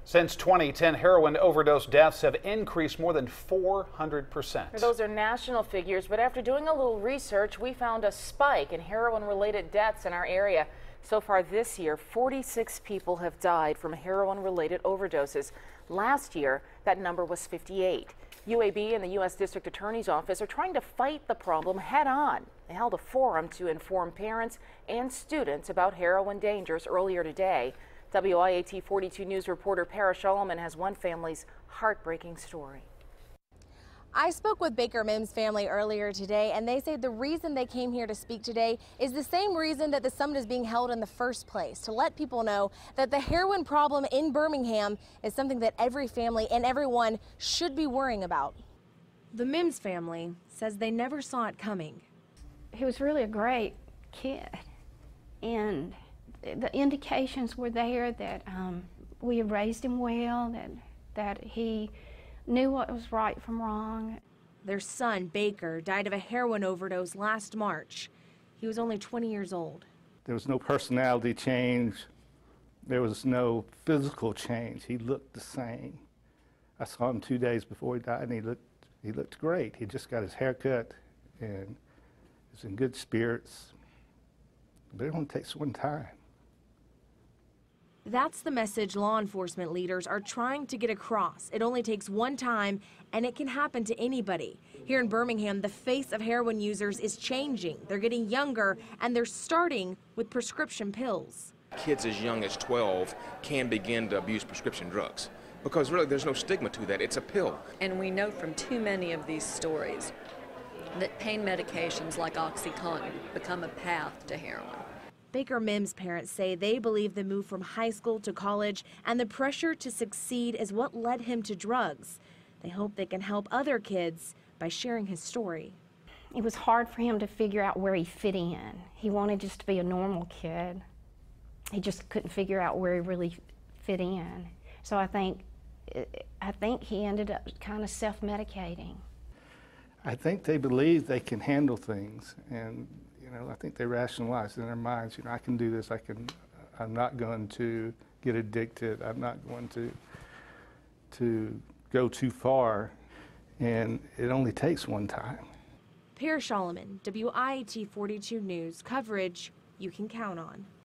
Since 2010, heroin overdose deaths have increased more than 400%. Those are national figures, but after doing a little research, we found a spike in heroin-related deaths in our area. So far this year, 46 people have died from heroin-related overdoses. Last year, that number was 58. UAB and the U.S. District Attorney's Office are trying to fight the problem head-on. They held a forum to inform parents and students about heroin dangers earlier today. WIAT 42 News reporter Para Solomon has one family's heartbreaking story. I spoke with Baker Mims' family earlier today, and they say the reason they came here to speak today is the same reason that the summit is being held in the first place, to let people know that the heroin problem in Birmingham is something that every family and everyone should be worrying about. The Mims family says they never saw it coming. He was really a great kid, and the indications were there that we had raised him well, that he knew what was right from wrong. Their son, Baker, died of a heroin overdose last March. He was only 20 years old. There was no personality change. There was no physical change. He looked the same. I saw him 2 days before he died, and he looked great. He just got his hair cut and was in good spirits. But it only takes one time. That's the message law enforcement leaders are trying to get across. It only takes one time, and it can happen to anybody. Here in Birmingham, the face of heroin users is changing. They're getting younger, and they're starting with prescription pills. Kids as young as 12 can begin to abuse prescription drugs because really there's no stigma to that. It's a pill. And we know from too many of these stories that pain medications like OxyContin become a path to heroin. Baker Mims' parents say they believe the move from high school to college and the pressure to succeed is what led him to drugs. They hope they can help other kids by sharing his story. It was hard for him to figure out where he fit in. He wanted just to be a normal kid. He just couldn't figure out where he really fit in. So I think he ended up kind of self-medicating. I think they believe they can handle things, and I think they rationalize in their minds, I can do this, I'm not going to get addicted, I'm not going to go too far, and it only takes one time. Para Solomon, WIAT 42 News, coverage you can count on.